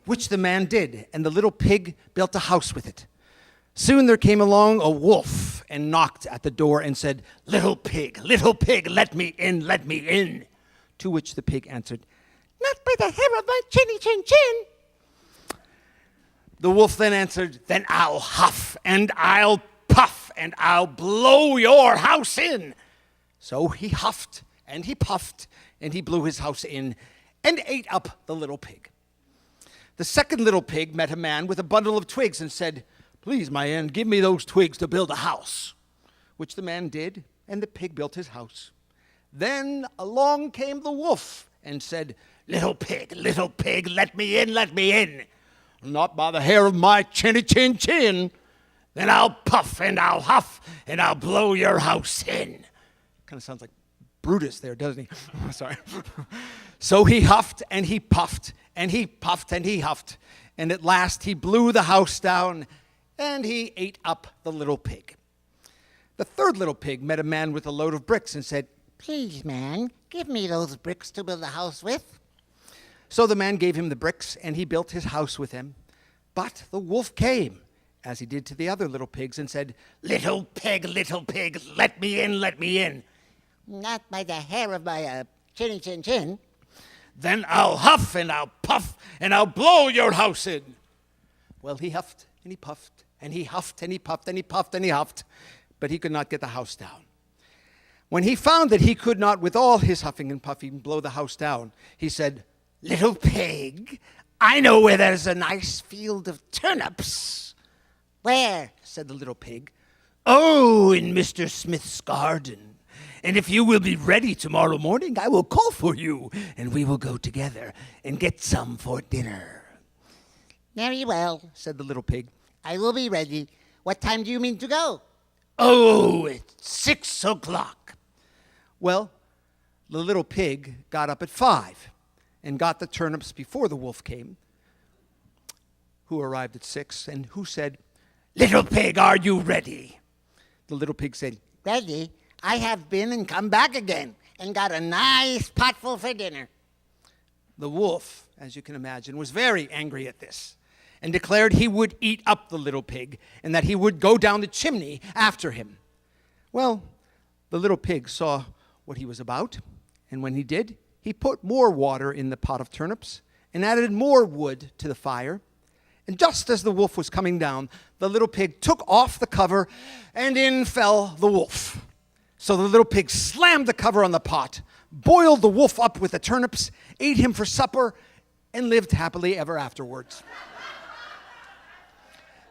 which the man did, and the little pig built a house with it. Soon there came along a wolf and knocked at the door and said, little pig, let me in, let me in. To which the pig answered, not by the hair of my chinny chin chin. The wolf then answered, then I'll huff and I'll puff and I'll blow your house in. So he huffed and he puffed and he blew his house in and ate up the little pig. The second little pig met a man with a bundle of twigs and said, please, my man, give me those twigs to build a house. Which the man did, and the pig built his house. Then along came the wolf and said, little pig, let me in, let me in. Not by the hair of my chinny chin chin. Then I'll puff and I'll huff and I'll blow your house in. Kind of sounds like Brutus there, doesn't he? Sorry. So he huffed and he puffed and he puffed and he huffed. And at last he blew the house down and he ate up the little pig. The third little pig met a man with a load of bricks and said, please, man, give me those bricks to build a house with. So the man gave him the bricks, and he built his house with them. But the wolf came, as he did to the other little pigs, and said, little pig, let me in, let me in. Not by the hair of my chinny chin chin. Then I'll huff and I'll puff and I'll blow your house in. Well, he huffed and he puffed and he huffed and he puffed and he puffed and he huffed, but he could not get the house down. When he found that he could not, with all his huffing and puffing, blow the house down, he said, little pig, I know where there's a nice field of turnips. Where? Said the little pig. Oh, in Mr. Smith's garden. And if you will be ready tomorrow morning, I will call for you, and we will go together and get some for dinner. Very well, said the little pig. I will be ready. What time do you mean to go? Oh, it's 6 o'clock. Well, the little pig got up at 5 and got the turnips before the wolf came, who arrived at 6, and who said, little pig, are you ready? The little pig said, ready? I have been and come back again and got a nice potful for dinner. The wolf, as you can imagine, was very angry at this and declared he would eat up the little pig and that he would go down the chimney after him. Well, the little pig saw what he was about, and when he did, he put more water in the pot of turnips and added more wood to the fire. And just as the wolf was coming down, the little pig took off the cover, and in fell the wolf. So the little pig slammed the cover on the pot, boiled the wolf up with the turnips, ate him for supper, and lived happily ever afterwards.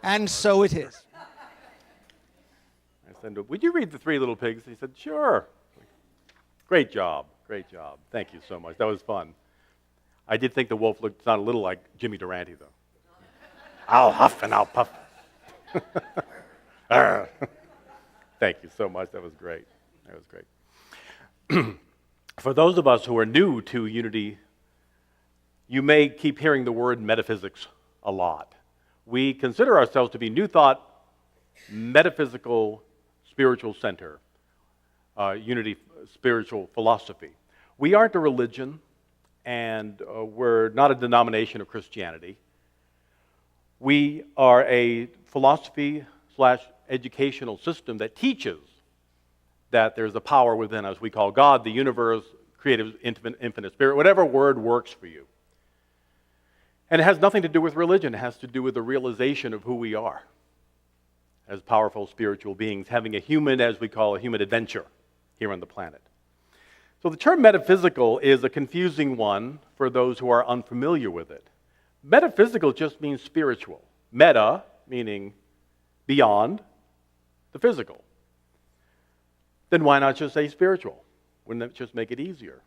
And so it is. I said, would you read The Three Little Pigs? He said, sure. Great job. Great job. Thank you so much. That was fun. I did think the wolf sounded a little like Jimmy Durante, though. I'll huff and I'll puff. Thank you so much. That was great. That was great. For those of us who are new to Unity, you may keep hearing the word metaphysics a lot. We consider ourselves to be New Thought Metaphysical Spiritual Center, Unity Spiritual Philosophy. We aren't a religion, and we're not a denomination of Christianity. We are a philosophy/educational system that teaches that there's a power within us we call God, the universe, creative, infinite spirit, whatever word works for you. And it has nothing to do with religion. It has to do with the realization of who we are as powerful spiritual beings, having a human, as we call a human adventure here on the planet. So the term metaphysical is a confusing one for those who are unfamiliar with it. Metaphysical just means spiritual. Meta, meaning beyond the physical. Then why not just say spiritual? Wouldn't that just make it easier?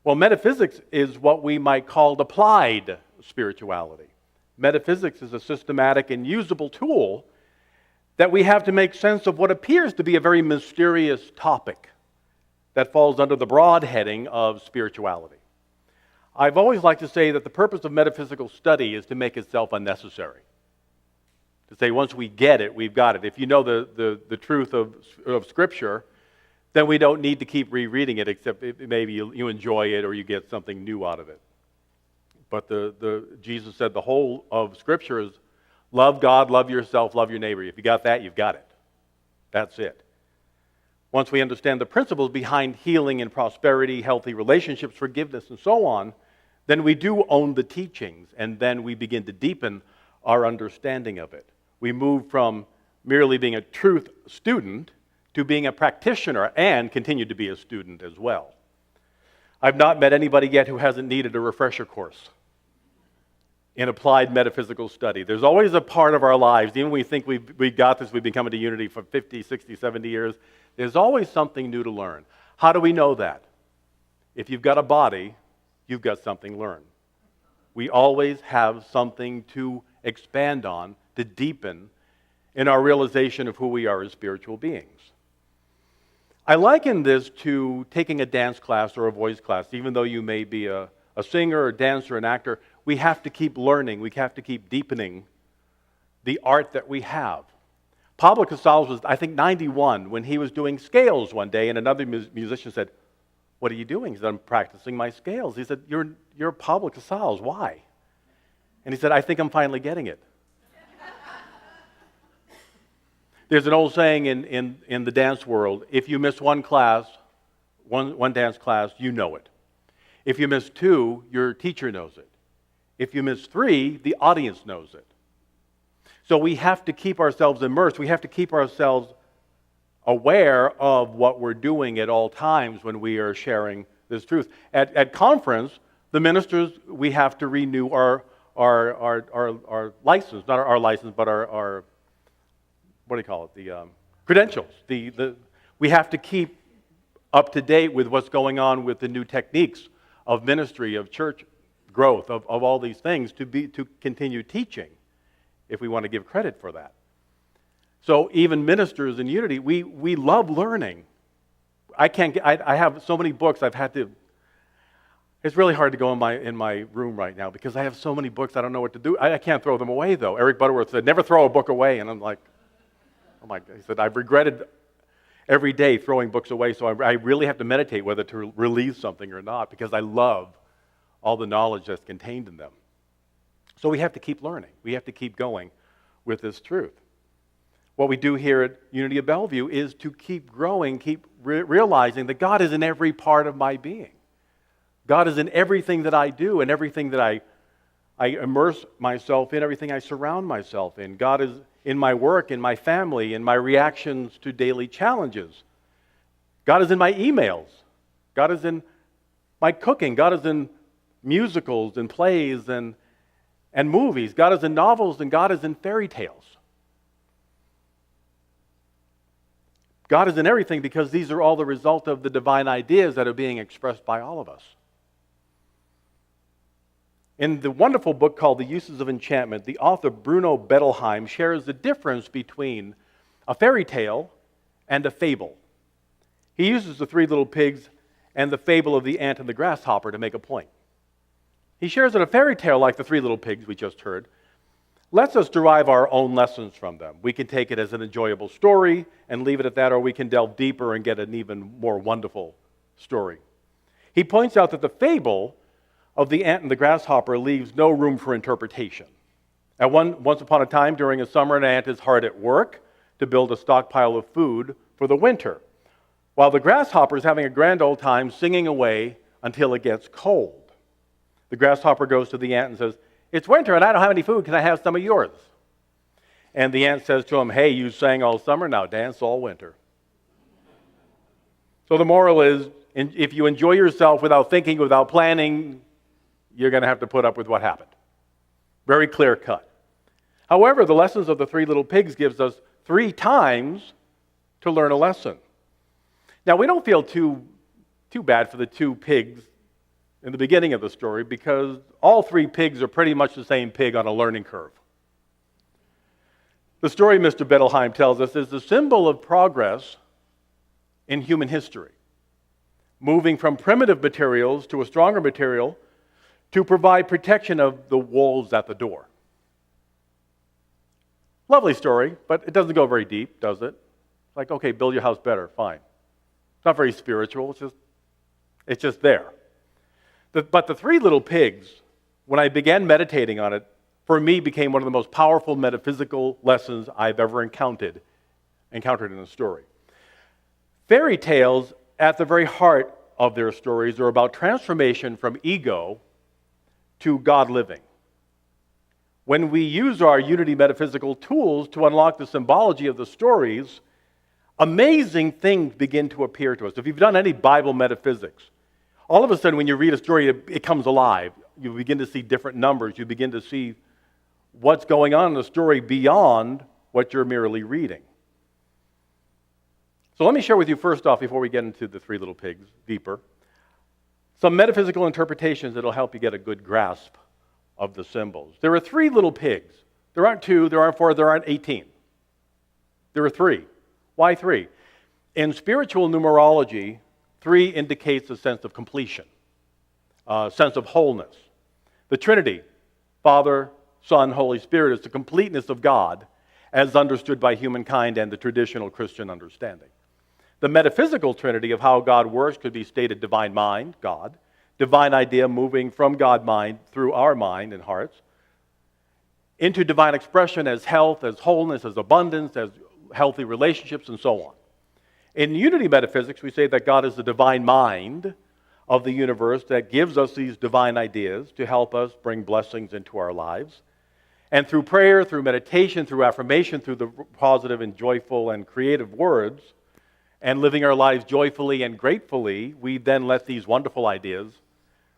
Well, metaphysics is what we might call applied spirituality. Metaphysics is a systematic and usable tool that we have to make sense of what appears to be a very mysterious topic that falls under the broad heading of spirituality. I've always liked to say that the purpose of metaphysical study is to make itself unnecessary. To say once we get it, we've got it. If you know the truth of Scripture, then we don't need to keep rereading it, except maybe you enjoy it or you get something new out of it. But Jesus said the whole of Scripture is love God, love yourself, love your neighbor. If you got that, you've got it. That's it. Once we understand the principles behind healing and prosperity, healthy relationships, forgiveness, and so on, then we do own the teachings, and then we begin to deepen our understanding of it. We move from merely being a truth student to being a practitioner and continue to be a student as well. I've not met anybody yet who hasn't needed a refresher course in applied metaphysical study. There's always a part of our lives, even when we think we got this, we've been coming to Unity for 50, 60, 70 years, there's always something new to learn. How do we know that? If you've got a body, you've got something learned. We always have something to expand on, to deepen in our realization of who we are as spiritual beings. I liken this to taking a dance class or a voice class. Even though you may be a singer, a dancer, an actor, we have to keep learning. We have to keep deepening the art that we have. Pablo Casals was, I think, 91 when he was doing scales one day, and another musician said, "What are you doing?" He said, "I'm practicing my scales." He said, You're Pablo Casals. Why?" And he said, "I think I'm finally getting it." There's an old saying in the dance world, if you miss one class, one dance class, you know it. If you miss two, your teacher knows it. If you miss three, the audience knows it. So we have to keep ourselves immersed. We have to keep ourselves aware of what we're doing at all times when we are sharing this truth. At conference, the ministers, we have to renew our license, not our license, but our what do you call it? The credentials. We have to keep up to date with what's going on with the new techniques of ministry, of church growth, of all these things to continue teaching, if we want to give credit for that. So even ministers in Unity, we love learning. I have so many books I've had to. It's really hard to go in my room right now because I have so many books I don't know what to do. I can't throw them away though. Eric Butterworth said, "Never throw a book away," and I'm like, oh my God. He said, "I've regretted every day throwing books away, so I really have to meditate whether to release something or not because I love all the knowledge that's contained in them." So we have to keep learning. We have to keep going with this truth. What we do here at Unity of Bellevue is to keep growing, keep realizing that God is in every part of my being. God is in everything that I do and everything that I immerse myself in, everything I surround myself in. God is in my work, in my family, in my reactions to daily challenges. God is in my emails. God is in my cooking. God is in musicals and plays and movies. God is in novels and God is in fairy tales. God is in everything because these are all the result of the divine ideas that are being expressed by all of us. In the wonderful book called The Uses of Enchantment, the author Bruno Bettelheim shares the difference between a fairy tale and a fable. He uses the three little pigs and the fable of the ant and the grasshopper to make a point. He shares that a fairy tale like the three little pigs we just heard lets us derive our own lessons from them. We can take it as an enjoyable story and leave it at that, or we can delve deeper and get an even more wonderful story. He points out that the fable of the ant and the grasshopper leaves no room for interpretation. Once upon a time, during a summer, an ant is hard at work to build a stockpile of food for the winter, while the grasshopper is having a grand old time singing away until it gets cold. The grasshopper goes to the ant and says, "It's winter and I don't have any food. Can I have some of yours?" And the ant says to him, "Hey, you sang all summer, now dance all winter." So the moral is, if you enjoy yourself without thinking, without planning, you're going to have to put up with what happened. Very clear cut. However, the lessons of the three little pigs gives us 3 times to learn a lesson. Now, we don't feel too bad for the 2 pigs in the beginning of the story because all 3 pigs are pretty much the same pig on a learning curve. The story Mr. Bettelheim tells us is the symbol of progress in human history, moving from primitive materials to a stronger material to provide protection of the wolves at the door. Lovely story, but it doesn't go very deep, does it? Like, okay, build your house better, fine. It's not very spiritual, it's just there. But the 3 little pigs when I began meditating on it, for me became one of the most powerful metaphysical lessons I've ever encountered in a story. Fairy tales, at the very heart of their stories, are about transformation from ego to God living. When we use our Unity metaphysical tools to unlock the symbology of the stories, amazing things begin to appear to us. If you've done any Bible metaphysics, all of a sudden when you read a story, it comes alive. You begin to see different numbers. You begin to see what's going on in the story beyond what you're merely reading. So let me share with you first off, before we get into the Three Little Pigs deeper, some metaphysical interpretations that will help you get a good grasp of the symbols. There are 3 little pigs. There aren't 2, there aren't 4, there aren't 18. There are 3. Why 3? In spiritual numerology, 3 indicates a sense of completion, a sense of wholeness. The Trinity, Father, Son, Holy Spirit, is the completeness of God as understood by humankind and the traditional Christian understanding. The metaphysical Trinity of how God works could be stated divine mind, God, divine idea moving from God mind through our mind and hearts, into divine expression as health, as wholeness, as abundance, as healthy relationships, and so on. In Unity metaphysics, we say that God is the divine mind of the universe that gives us these divine ideas to help us bring blessings into our lives. And through prayer, through meditation, through affirmation, through the positive and joyful and creative words, and living our lives joyfully and gratefully, we then let these wonderful ideas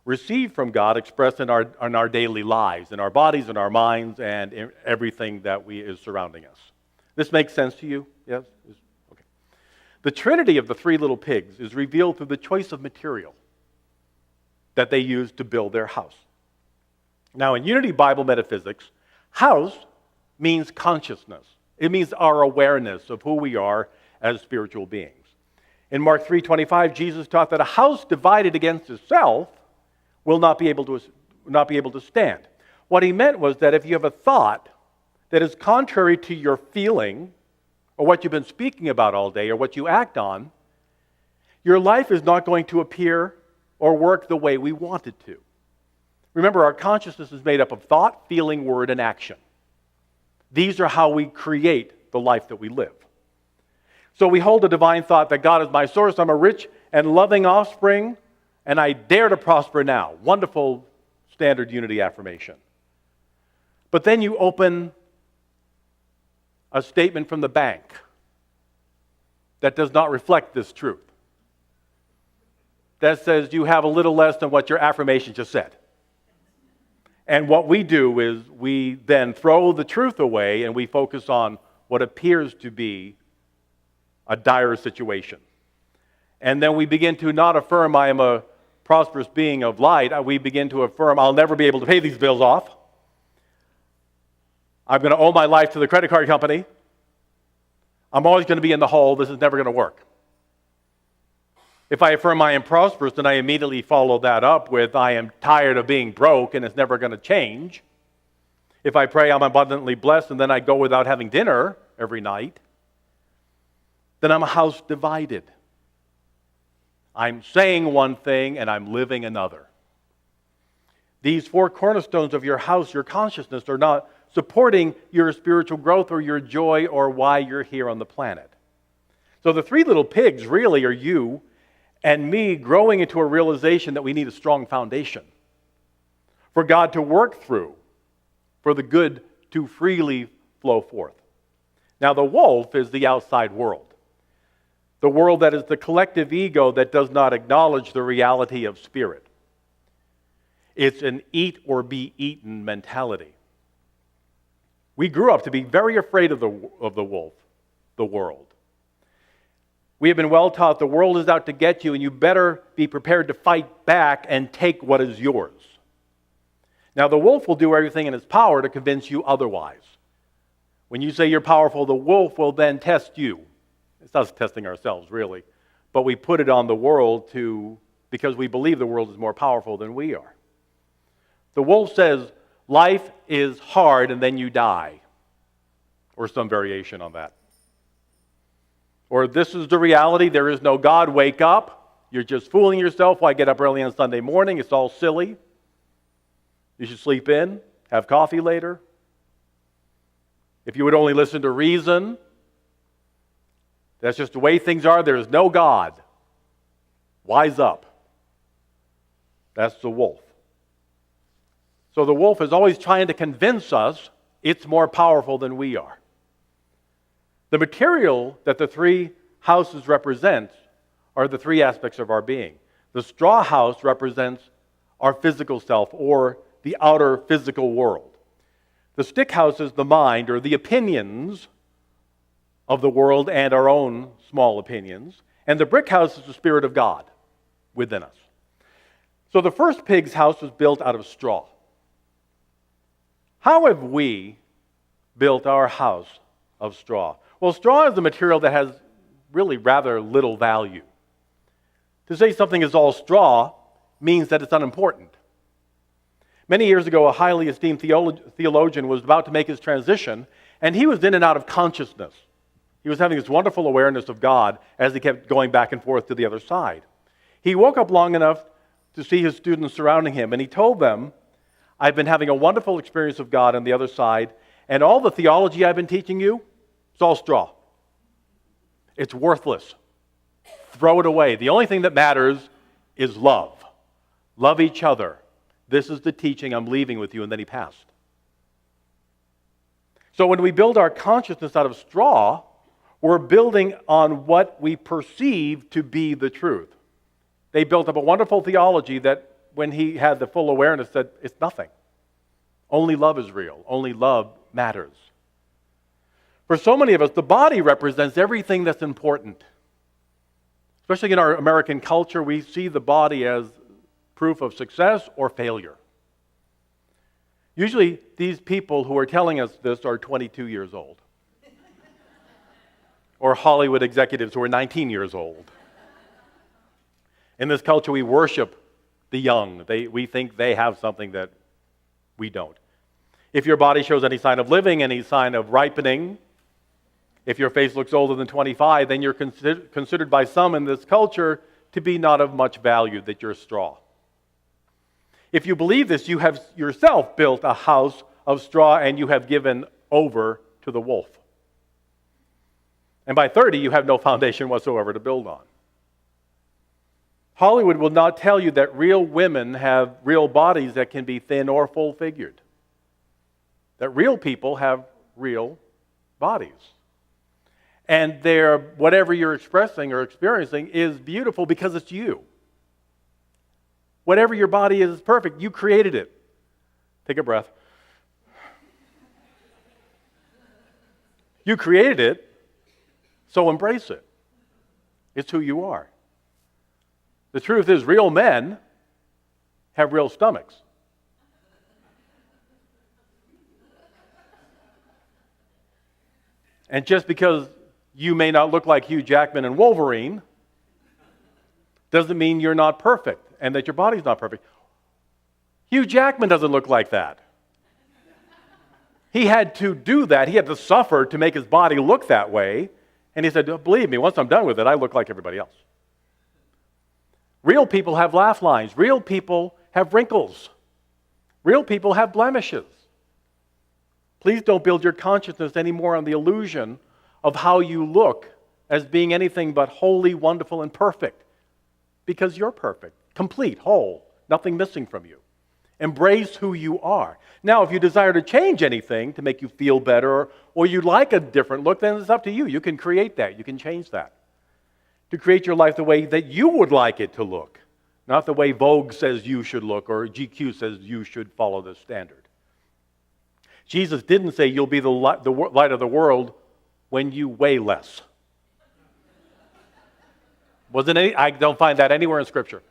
receive from God expressed in our daily lives, in our bodies, in our minds, and in everything that is surrounding us. This makes sense to you? Yes? Okay. The Trinity of the 3 little pigs is revealed through the choice of material that they used to build their house. Now, in Unity Bible metaphysics, house means consciousness. It means our awareness of who we are as spiritual beings. In Mark 3:25, Jesus taught that a house divided against itself will not be able to stand. What he meant was that if you have a thought that is contrary to your feeling, or what you've been speaking about all day, or what you act on, your life is not going to appear or work the way we want it to. Remember, our consciousness is made up of thought, feeling, word, and action. These are how we create the life that we live. So we hold a divine thought that God is my source, I'm a rich and loving offspring, and I dare to prosper now. Wonderful standard Unity affirmation. But then you open a statement from the bank that does not reflect this truth. That says you have a little less than what your affirmation just said. And what we do is we then throw the truth away and we focus on what appears to be a dire situation. And then we begin to not affirm I am a prosperous being of light. We begin to affirm I'll never be able to pay these bills off. I'm going to owe my life to the credit card company. I'm always going to be in the hole. This is never going to work. If I affirm I am prosperous, then I immediately follow that up with I am tired of being broke and it's never going to change. If I pray I'm abundantly blessed and then I go without having dinner every night, then I'm a house divided. I'm saying one thing and I'm living another. These 4 cornerstones of your house, your consciousness, are not supporting your spiritual growth or your joy or why you're here on the planet. So the 3 little pigs really are you and me growing into a realization that we need a strong foundation for God to work through, for the good to freely flow forth. Now the wolf is the outside world. The world that is the collective ego that does not acknowledge the reality of spirit. It's an eat or be eaten mentality. We grew up to be very afraid of the wolf, the world. We have been well taught the world is out to get you and you better be prepared to fight back and take what is yours. Now the wolf will do everything in its power to convince you otherwise. When you say you're powerful, the wolf will then test you. It's us testing ourselves, really. But we put it on the world because we believe the world is more powerful than we are. The wolf says, life is hard and then you die. Or some variation on that. Or this is the reality, there is no God, wake up. You're just fooling yourself. Why get up early on Sunday morning? It's all silly. You should sleep in, have coffee later. If you would only listen to reason, that's just the way things are. There is no God. Wise up. That's the wolf. So the wolf is always trying to convince us it's more powerful than we are. The material that the three houses represent are the three aspects of our being. The straw house represents our physical self, or the outer physical world. The stick house is the mind, or the opinions of the world and our own small opinions. And the brick house is the Spirit of God within us. So the first pig's house was built out of straw. How have we built our house of straw? Well, straw is a material that has really rather little value. To say something is all straw means that it's unimportant. Many years ago, a highly esteemed theologian was about to make his transition, and he was in and out of consciousness. He was having this wonderful awareness of God as he kept going back and forth to the other side. He woke up long enough to see his students surrounding him, and he told them, I've been having a wonderful experience of God on the other side, and all the theology I've been teaching you, it's all straw. It's worthless. Throw it away. The only thing that matters is love. Love each other. This is the teaching I'm leaving with you, and then he passed. So when we build our consciousness out of straw, we're building on what we perceive to be the truth. They built up a wonderful theology that when he had the full awareness said, it's nothing. Only love is real. Only love matters. For so many of us, the body represents everything that's important. Especially in our American culture, we see the body as proof of success or failure. Usually, these people who are telling us this are 22 years old. Or Hollywood executives who are 19 years old. In this culture, we worship the young. We think they have something that we don't. If your body shows any sign of living, any sign of ripening, if your face looks older than 25, then you're considered by some in this culture to be not of much value, that you're straw. If you believe this, you have yourself built a house of straw and you have given over to the wolf. And by 30, you have no foundation whatsoever to build on. Hollywood will not tell you that real women have real bodies that can be thin or full-figured. That real people have real bodies. And whatever you're expressing or experiencing is beautiful because it's you. Whatever your body is perfect. You created it. Take a breath. You created it, so embrace it. It's who you are. The truth is, real men have real stomachs. And just because you may not look like Hugh Jackman and Wolverine doesn't mean you're not perfect and that your body's not perfect. Hugh Jackman doesn't look like that. He had to do that. He had to suffer to make his body look that way. And he said, believe me, once I'm done with it, I look like everybody else. Real people have laugh lines. Real people have wrinkles. Real people have blemishes. Please don't build your consciousness anymore on the illusion of how you look as being anything but holy, wonderful, and perfect. Because you're perfect, complete, whole, nothing missing from you. Embrace who you are. Now, if you desire to change anything to make you feel better or you like a different look, then it's up to you. You can create that. You can change that. To create your life the way that you would like it to look, not the way Vogue says you should look or GQ says you should follow the standard. Jesus didn't say you'll be the light of the world when you weigh less. I don't find that anywhere in Scripture.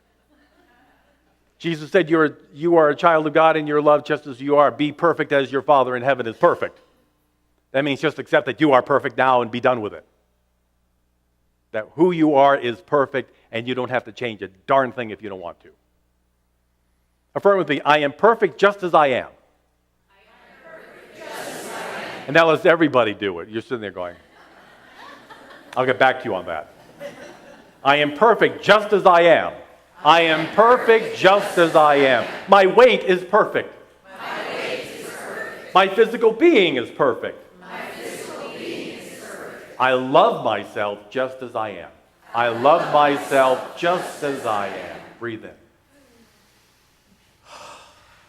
Jesus said you are a child of God and you're loved just as you are. Be perfect as your Father in heaven is perfect. That means just accept that you are perfect now and be done with it. That who you are is perfect and you don't have to change a darn thing if you don't want to. Affirm with me, I am perfect just as I am. And now let's everybody do it. You're sitting there going, I'll get back to you on that. I am perfect just as I am. I am perfect just as I am. My weight is perfect. My physical being is perfect. I love myself just as I am. I love myself just as I am. Breathe in.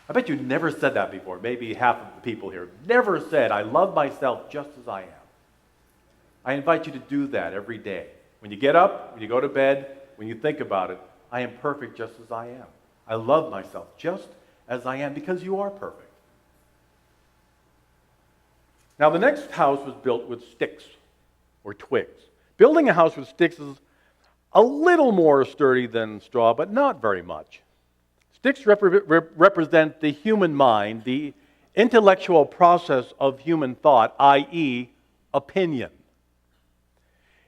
I bet you never said that before. Maybe half of the people here never said, I love myself just as I am. I invite you to do that every day. When you get up, when you go to bed, when you think about it, I am perfect just as I am. I love myself just as I am because you are perfect. Now, the next house was built with sticks or twigs. Building a house with sticks is a little more sturdy than straw, but not very much. Sticks represent the human mind, the intellectual process of human thought, i.e., opinion.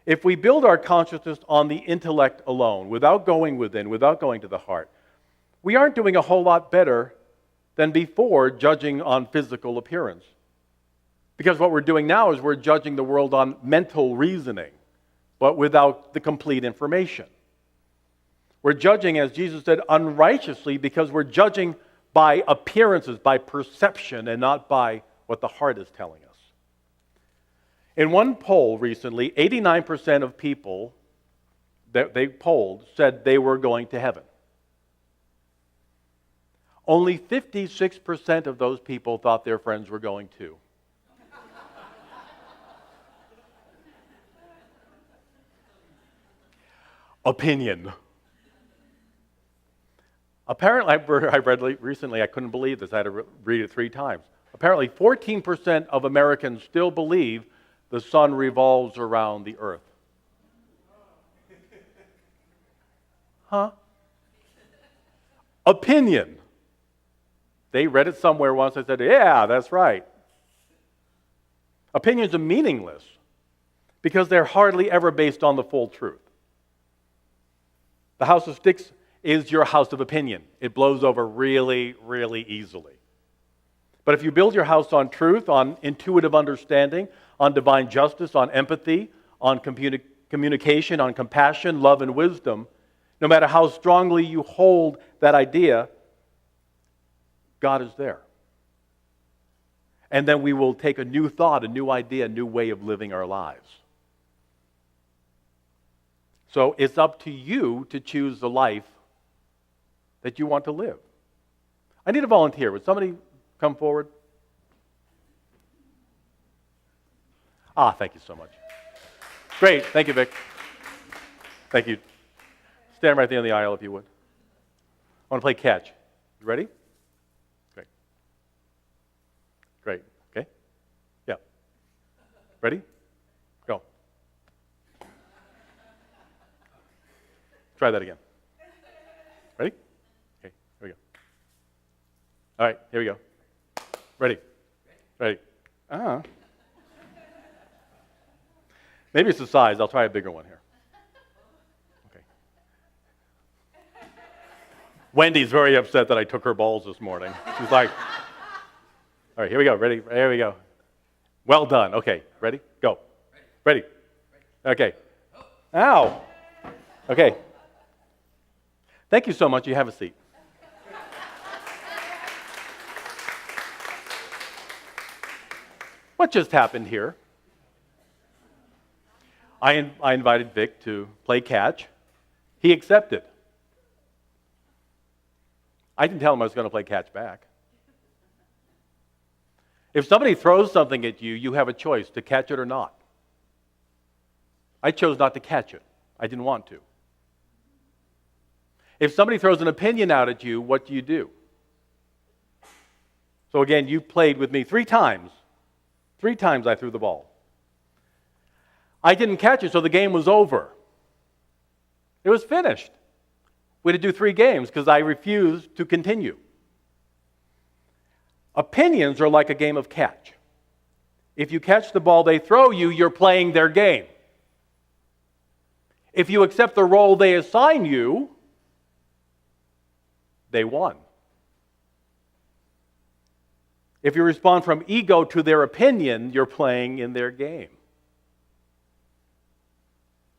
If we build our consciousness on the intellect alone, without going within, without going to the heart, we aren't doing a whole lot better than before judging on physical appearance. Because what we're doing now is we're judging the world on mental reasoning, but without the complete information. We're judging, as Jesus said, unrighteously because we're judging by appearances, by perception, and not by what the heart is telling us. In one poll recently, 89% of people that they polled said they were going to heaven. Only 56% of those people thought their friends were going too. Opinion. Apparently, I read recently, I couldn't believe this, I had to read it 3 times. Apparently, 14% of Americans still believe the sun revolves around the earth. Huh? Opinion. They read it somewhere once, they said, yeah, that's right. Opinions are meaningless because they're hardly ever based on the full truth. The house of sticks is your house of opinion. It blows over really, really easily. But if you build your house on truth, on intuitive understanding, on divine justice, on empathy, on communication, on compassion, love, and wisdom, no matter how strongly you hold that idea, God is there. And then we will take a new thought, a new idea, a new way of living our lives. So it's up to you to choose the life that you want to live. I need a volunteer. Would somebody come forward? Thank you so much. Great. Thank you, Vic. Thank you. Stand right there in the aisle if you would. I want to play catch. You ready? Great. Great. Okay? Yeah. Ready? Go. Try that again. Ready? Okay, here we go. All right, here we go. Ready? Ready? Maybe it's the size. I'll try a bigger one here. Okay. Wendy's very upset that I took her balls this morning. She's like, all right, here we go. Ready? There we go. Well done. Okay, ready? Go. Ready? Okay. Ow. Okay. Thank you so much. You have a seat. What just happened here? I invited Vic to play catch. He accepted. I didn't tell him I was going to play catch back. If somebody throws something at you, you have a choice to catch it or not. I chose not to catch it. I didn't want to. If somebody throws an opinion out at you, what do you do? So again, you played with me 3 times. 3 times I threw the ball. I didn't catch it, so the game was over. It was finished. We had to do 3 games because I refused to continue. Opinions are like a game of catch. If you catch the ball they throw you, you're playing their game. If you accept the role they assign you, they won. If you respond from ego to their opinion, you're playing in their game.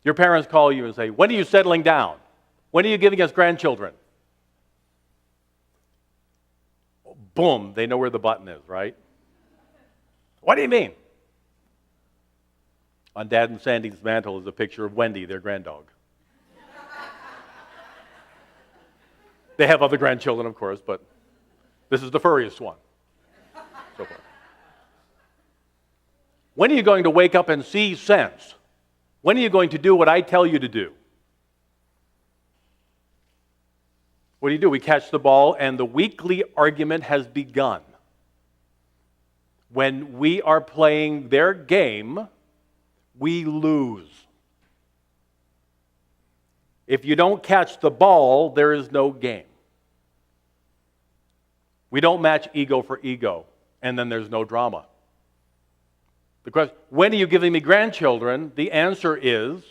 Your parents call you and say, when are you settling down? When are you giving us grandchildren? Boom, they know where the button is, right? What do you mean? On Dad and Sandy's mantle is a picture of Wendy, their granddog. They have other grandchildren, of course, but this is the furriest one so far. When are you going to wake up and see sense? When are you going to do what I tell you to do? What do? We catch the ball, and the weekly argument has begun. When we are playing their game, we lose. If you don't catch the ball, there is no game. We don't match ego for ego, and then there's no drama. The question, when are you giving me grandchildren? The answer is,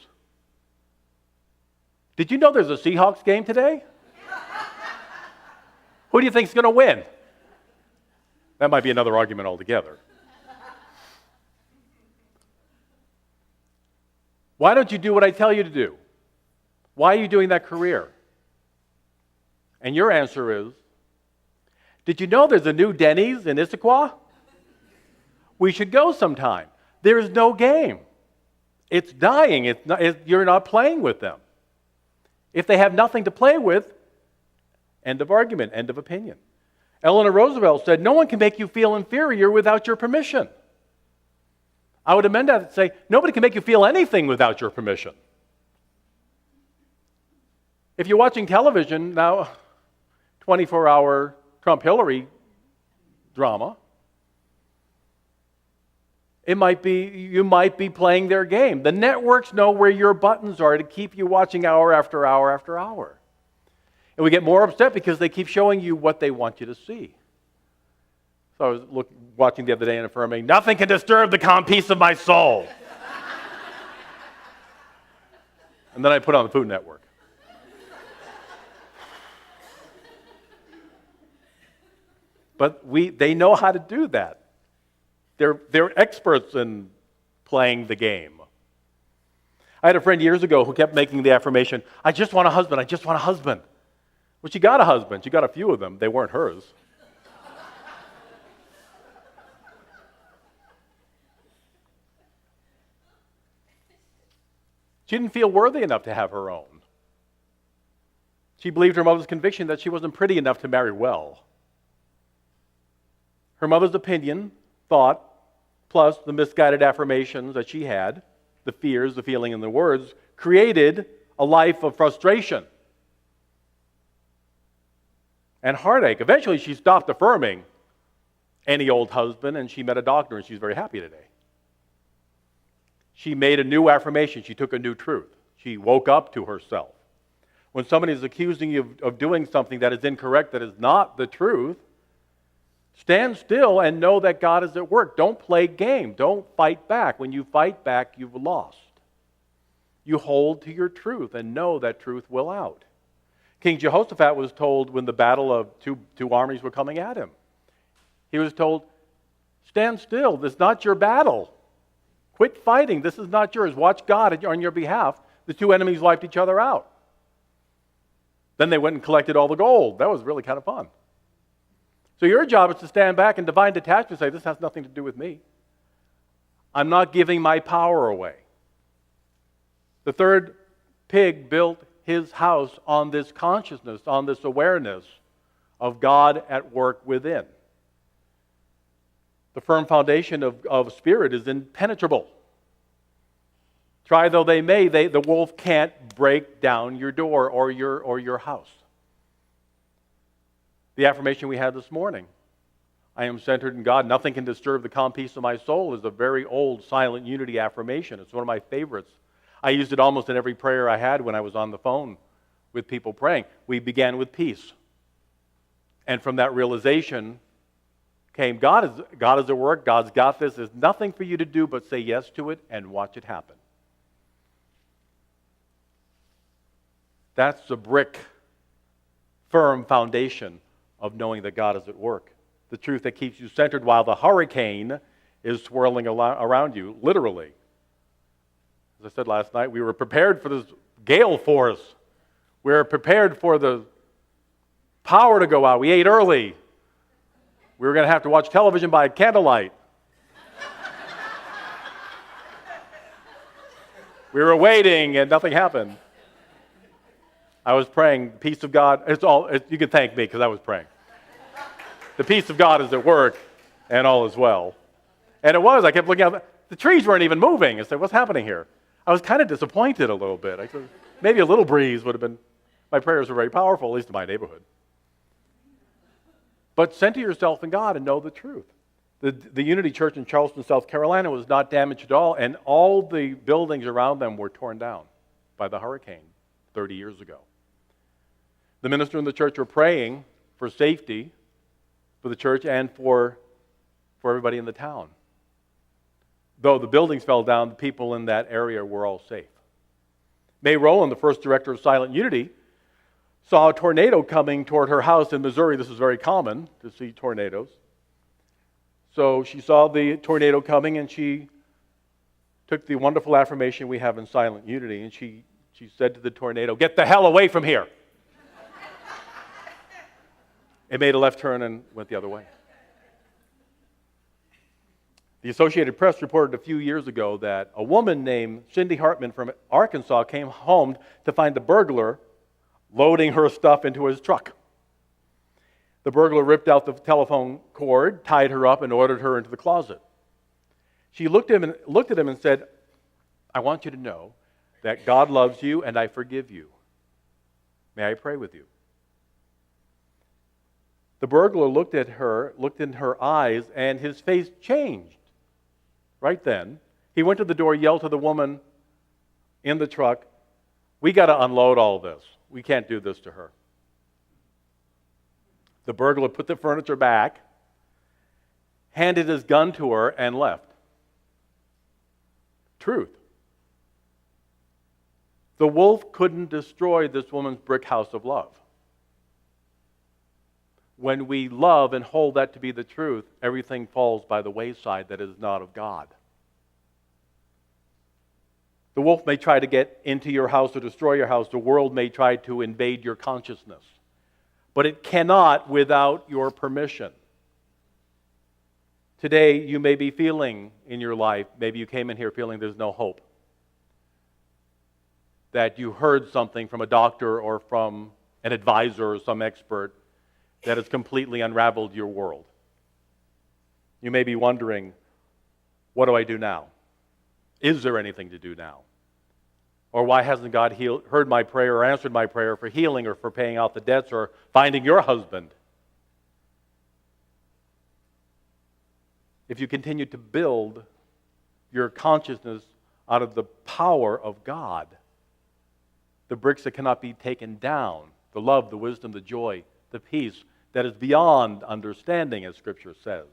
did you know there's a Seahawks game today? Who do you think is going to win? That might be another argument altogether. Why don't you do what I tell you to do? Why are you doing that career? And your answer is, did you know there's a new Denny's in Issaquah? We should go sometime. There is no game. It's dying. You're not playing with them. If they have nothing to play with, end of argument, end of opinion. Eleanor Roosevelt said, no one can make you feel inferior without your permission. I would amend that and say, nobody can make you feel anything without your permission. If you're watching television now, 24-hour Trump-Hillary drama, you might be playing their game. The networks know where your buttons are to keep you watching hour after hour after hour. And we get more upset because they keep showing you what they want you to see. So I was watching the other day and affirming, nothing can disturb the calm peace of my soul. And then I put on the Food Network. But they know how to do that. They're experts in playing the game. I had a friend years ago who kept making the affirmation, I just want a husband, I just want a husband. Well, she got a husband. She got a few of them. They weren't hers. She didn't feel worthy enough to have her own. She believed her mother's conviction that she wasn't pretty enough to marry well. Her mother's opinion, thought, plus the misguided affirmations that she had, the fears, the feeling, and the words, created a life of frustration and heartache. Eventually, she stopped affirming any old husband, and she met a doctor, and she's very happy today. She made a new affirmation. She took a new truth. She woke up to herself. When somebody is accusing you of doing something that is incorrect, that is not the truth, stand still and know that God is at work. Don't play game. Don't fight back. When you fight back, you've lost. You hold to your truth and know that truth will out. King Jehoshaphat was told when the battle of two armies were coming at him, he was told, stand still. This is not your battle. Quit fighting. This is not yours. Watch God on your behalf. The two enemies wiped each other out. Then they went and collected all the gold. That was really kind of fun. So your job is to stand back in divine detachment and say, this has nothing to do with me. I'm not giving my power away. The third pig built his house on this consciousness, on this awareness of God at work within. The firm foundation of spirit is impenetrable. Try though they may, the wolf can't break down your door or your house. The affirmation we had this morning, I am centered in God, nothing can disturb the calm peace of my soul, is a very old silent unity affirmation. It's one of my favorites. I used it almost in every prayer I had when I was on the phone with people praying. We began with peace. And from that realization came, God is at work, God's got this. There's nothing for you to do but say yes to it and watch it happen. That's the brick, firm foundation of knowing that God is at work. The truth that keeps you centered while the hurricane is swirling around you, literally. As I said last night, we were prepared for this gale force. We were prepared for the power to go out. We ate early. We were going to have to watch television by candlelight. We were waiting and nothing happened. I was praying, peace of God. You can thank me because I was praying. The peace of God is at work and all is well. And it was. I kept looking out. The trees weren't even moving. I said, what's happening here? I was kind of disappointed a little bit. I said, maybe a little breeze would have been, my prayers were very powerful, at least in my neighborhood. But center yourself in God and know the truth. The Unity Church in Charleston, South Carolina was not damaged at all, and all the buildings around them were torn down by the hurricane 30 years ago. The minister and the church were praying for safety for the church and for everybody in the town. Though the buildings fell down, the people in that area were all safe. May Rowland, the first director of Silent Unity, saw a tornado coming toward her house in Missouri. This is very common to see tornadoes. So she saw the tornado coming, and she took the wonderful affirmation we have in Silent Unity, and she said to the tornado, "Get the hell away from here." It made a left turn and went the other way. The Associated Press reported a few years ago that a woman named Cindy Hartman from Arkansas came home to find the burglar loading her stuff into his truck. The burglar ripped out the telephone cord, tied her up, and ordered her into the closet. She looked at him and said, "I want you to know that God loves you and I forgive you. May I pray with you?" The burglar looked in her eyes, and his face changed. Right then, he went to the door, yelled to the woman in the truck, "We got to unload all this. We can't do this to her." The burglar put the furniture back, handed his gun to her, and left. Truth. The wolf couldn't destroy this woman's brick house of love. When we love and hold that to be the truth, everything falls by the wayside that is not of God. The wolf may try to get into your house or destroy your house. The world may try to invade your consciousness. But it cannot without your permission. Today, you may be feeling in your life, maybe you came in here feeling there's no hope. That you heard something from a doctor or from an advisor or some expert that has completely unraveled your world. You may be wondering, what do I do now? Is there anything to do now? Or why hasn't God heard my prayer or answered my prayer for healing or for paying out the debts or finding your husband? If you continue to build your consciousness out of the power of God, the bricks that cannot be taken down, the love, the wisdom, the joy, the peace that is beyond understanding, as Scripture says,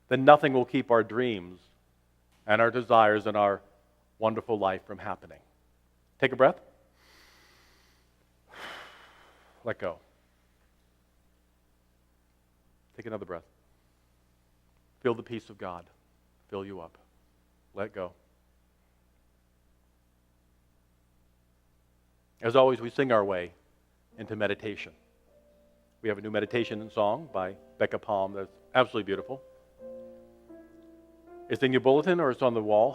then nothing will keep our dreams and our desires and our wonderful life from happening. Take a breath. Let go. Take another breath. Feel the peace of God fill you up. Let go. As always, we sing our way into meditation. We have a new meditation song by Becca Palm that's absolutely beautiful. It's in your bulletin or it's on the wall,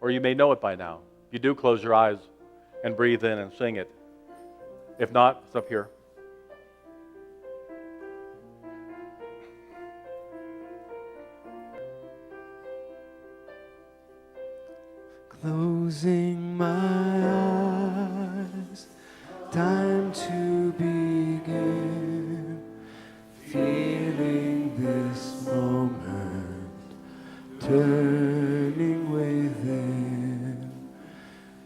or you may know it by now. If you do, close your eyes and breathe in and sing it. If not, it's up here. Closing my eyes, time to begin, feeling this moment, turning within,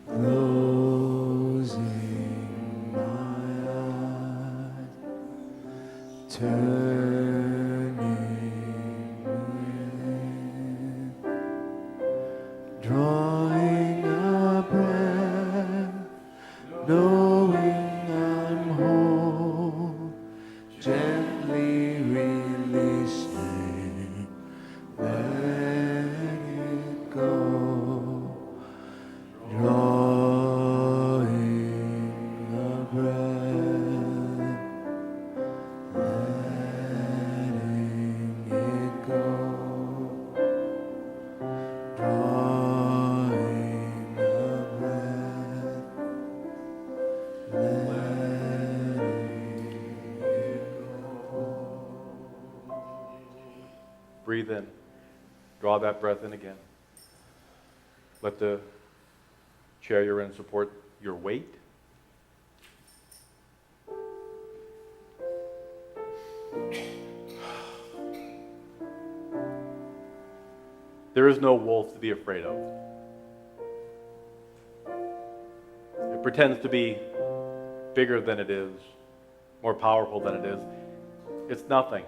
closing my eyes, turning within, drawing a breath, knowing I'm whole, gently releasing, letting it go, drawing a breath, letting it go, drawing breathe in. Draw that breath in again. Let the chair you're in support your weight. There is no wolf to be afraid of. It pretends to be bigger than it is, more powerful than it is. It's nothing.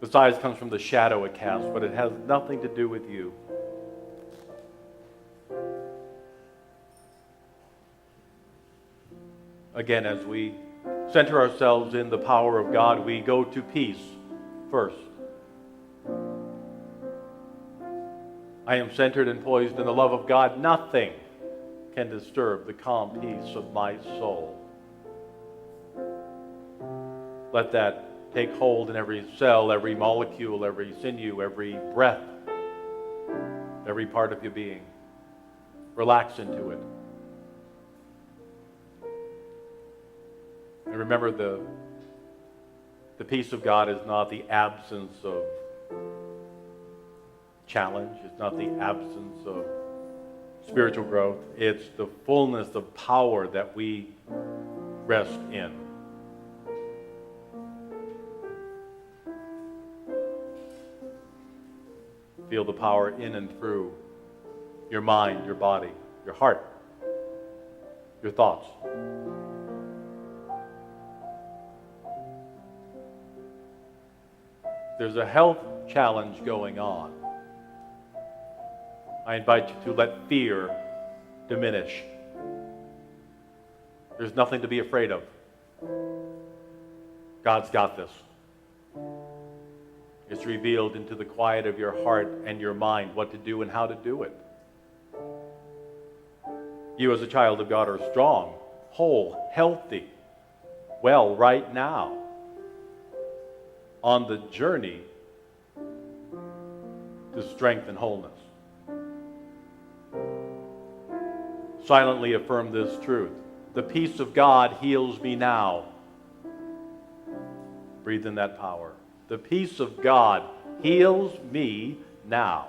The size comes from the shadow it casts, but it has nothing to do with you. Again, as we center ourselves in the power of God, we go to peace first. I am centered and poised in the love of God. Nothing can disturb the calm peace of my soul. Let that take hold in every cell, every molecule, every sinew, every breath, every part of your being. Relax into it. And remember, the peace of God is not the absence of challenge. It's not the absence of spiritual growth. It's the fullness of power that we rest in. Feel the power in and through your mind, your body, your heart, your thoughts. There's a health challenge going on. I invite you to let fear diminish. There's nothing to be afraid of. God's got this. It's revealed into the quiet of your heart and your mind what to do and how to do it. You as a child of God are strong, whole, healthy, well right now on the journey to strength and wholeness. Silently affirm this truth. The peace of God heals me now. Breathe in that power. The peace of God heals me now.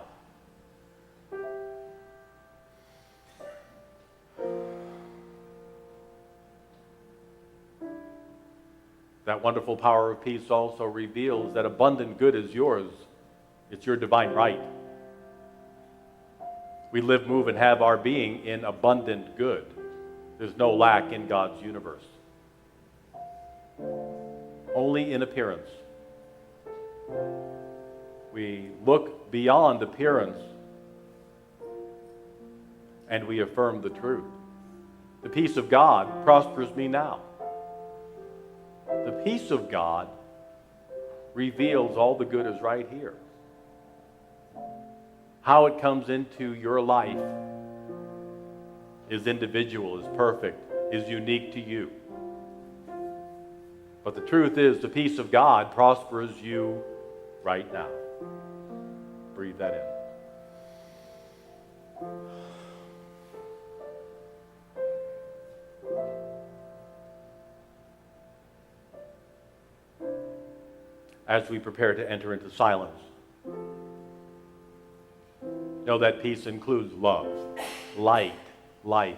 That wonderful power of peace also reveals that abundant good is yours. It's your divine right. We live, move, and have our being in abundant good. There's no lack in God's universe. Only in appearance. We look beyond appearance and we affirm the truth. The peace of God prospers me now. The peace of God reveals all the good is right here. How it comes into your life is individual, is perfect, is unique to you. But the truth is, the peace of God prospers you right now. Breathe that in. As we prepare to enter into silence, know that peace includes love, light, life,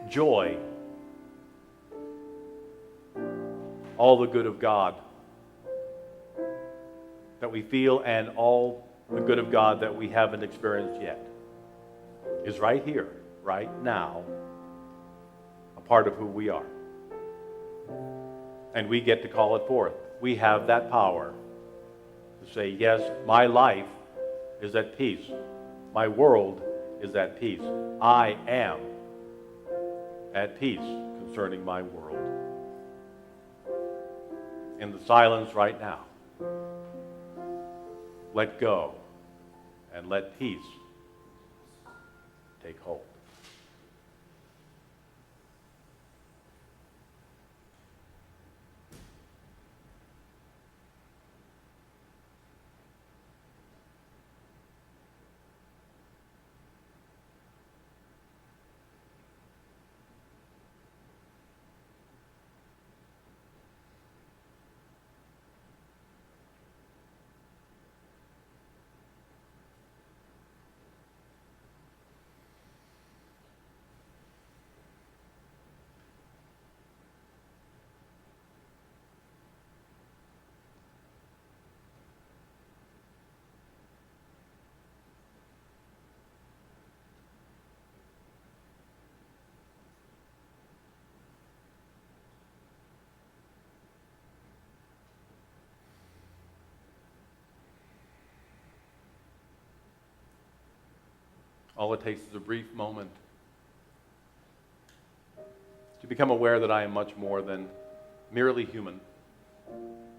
joy, all the good of God that we feel, and all the good of God that we haven't experienced yet is right here, right now, a part of who we are. And we get to call it forth. We have that power to say, yes, my life is at peace. My world is at peace. I am at peace concerning my world. In the silence right now, let go and let peace take hold. All it takes is a brief moment to become aware that I am much more than merely human,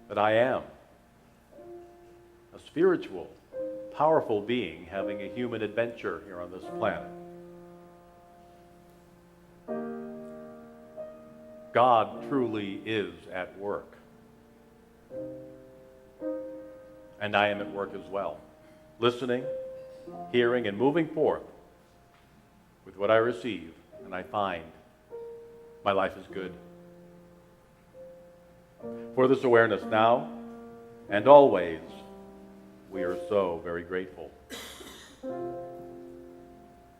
that I am a spiritual, powerful being having a human adventure here on this planet. God truly is at work. And I am at work as well, listening, hearing, and moving forth with what I receive, and I find my life is good. For this awareness now and always, we are so very grateful.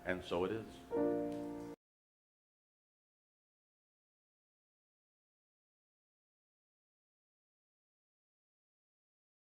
And so it is.